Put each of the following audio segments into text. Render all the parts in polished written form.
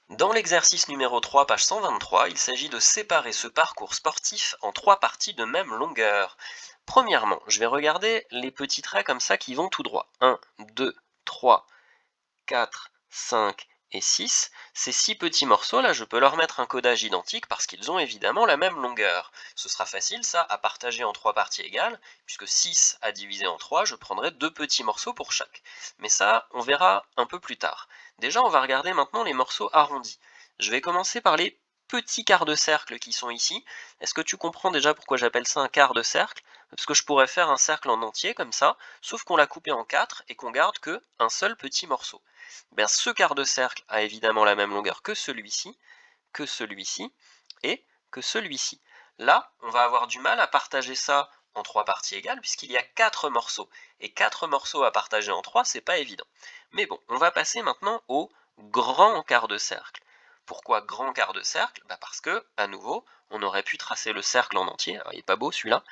Dans l'exercice numéro 3, page 123, il s'agit de séparer ce parcours sportif en 3 parties de même longueur. Premièrement, je vais regarder les petits traits comme ça qui vont tout droit. 1, 2, 3, 4, 5 et 6. Ces 6 petits morceaux là, je peux leur mettre un codage identique parce qu'ils ont évidemment la même longueur. Ce sera facile ça à partager en 3 parties égales, puisque 6 à diviser en 3, je prendrai 2 petits morceaux pour chaque. Mais ça, on verra un peu plus tard. Déjà, on va regarder maintenant les morceaux arrondis. Je vais commencer par les petits quarts de cercle qui sont ici. Est-ce que tu comprends déjà pourquoi j'appelle ça un quart de cercle? Parce que je pourrais faire un cercle en entier comme ça, sauf qu'on l'a coupé en 4 et qu'on garde que un seul petit morceau. Bien, ce quart de cercle a évidemment la même longueur que celui-ci et que celui-ci. Là, on va avoir du mal à partager ça en 3 parties égales puisqu'il y a 4 morceaux. Et 4 morceaux à partager en 3, c'est pas évident. Mais bon, on va passer maintenant au grand quart de cercle. Pourquoi grand quart de cercle? Parce que, à nouveau, on aurait pu tracer le cercle en entier. Alors, il n'est pas beau celui-là.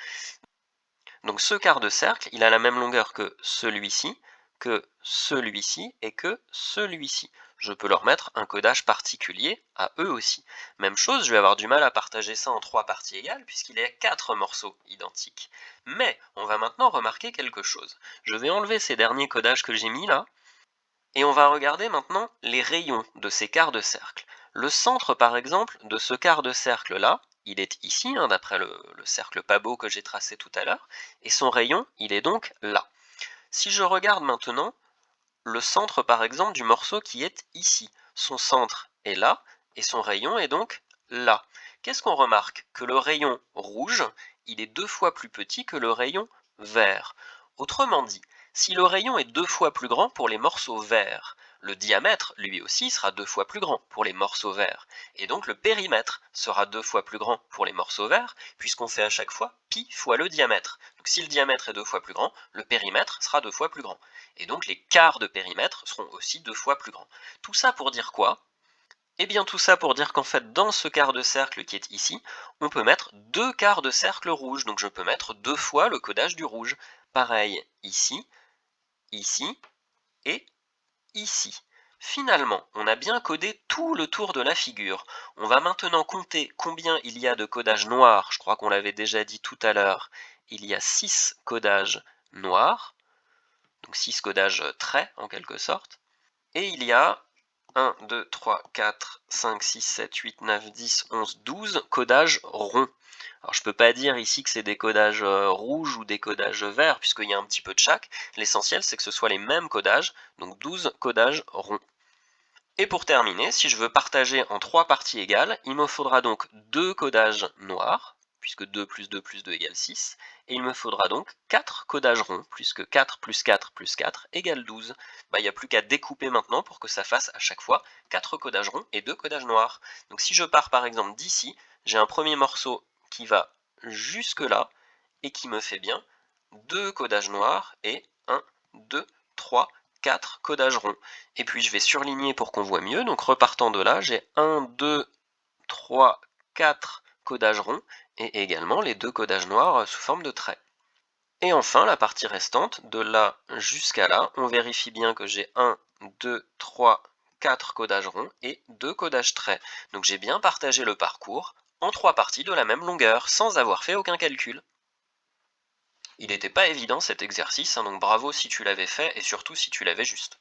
Donc ce quart de cercle, il a la même longueur que celui-ci et que celui-ci. Je peux leur mettre un codage particulier à eux aussi. Même chose, je vais avoir du mal à partager ça en 3 parties égales puisqu'il y a 4 morceaux identiques. Mais on va maintenant remarquer quelque chose. Je vais enlever ces derniers codages que j'ai mis là, et on va regarder maintenant les rayons de ces quarts de cercle. Le centre par exemple de ce quart de cercle là, il est ici, hein, d'après le cercle pas beau que j'ai tracé tout à l'heure, et son rayon, il est donc là. Si je regarde maintenant le centre par exemple du morceau qui est ici, son centre est là, et son rayon est donc là. Qu'est-ce qu'on remarque? Que le rayon rouge, il est 2 fois plus petit que le rayon vert. Autrement dit, si le rayon est 2 fois plus grand pour les morceaux verts, le diamètre, lui aussi, sera 2 fois plus grand pour les morceaux verts. Et donc le périmètre sera 2 fois plus grand pour les morceaux verts, puisqu'on fait à chaque fois pi fois le diamètre. Donc si le diamètre est 2 fois plus grand, le périmètre sera 2 fois plus grand. Et donc les quarts de périmètre seront aussi 2 fois plus grands. Tout ça pour dire quoi? Eh bien tout ça pour dire qu'en fait dans ce quart de cercle qui est ici, on peut mettre 2 quarts de cercle rouge, donc je peux mettre 2 fois le codage du rouge. Pareil ici, ici et ici. Finalement, on a bien codé tout le tour de la figure. On va maintenant compter combien il y a de codages noirs. Je crois qu'on l'avait déjà dit tout à l'heure. Il y a 6 codages noirs, donc 6 codages traits en quelque sorte. Et il y a 1, 2, 3, 4, 5, 6, 7, 8, 9, 10, 11, 12 codages ronds. Alors je peux pas dire ici que c'est des codages rouges ou des codages verts, puisqu'il y a un petit peu de chaque. L'essentiel c'est que ce soit les mêmes codages, donc 12 codages ronds. Et pour terminer, si je veux partager en 3 parties égales, il me faudra donc 2 codages noirs, puisque 2 plus 2 plus 2 égale 6, et il me faudra donc 4 codages ronds, puisque 4 plus 4 plus 4 égale 12. Il n'y a plus qu'à découper maintenant pour que ça fasse à chaque fois 4 codages ronds et 2 codages noirs. Donc si je pars par exemple d'ici, j'ai un premier morceau qui va jusque là, et qui me fait bien 2 codages noirs et 1, 2, 3, 4 codages ronds. Et puis je vais surligner pour qu'on voit mieux, donc repartant de là, j'ai 1, 2, 3, 4 codages ronds, et également les 2 codages noirs sous forme de traits. Et enfin, la partie restante, de là jusqu'à là, on vérifie bien que j'ai 1, 2, 3, 4 codages ronds et 2 codages traits. Donc j'ai bien partagé le parcours en 3 parties de la même longueur, sans avoir fait aucun calcul. Il n'était pas évident cet exercice, hein, donc bravo si tu l'avais fait, et surtout si tu l'avais juste.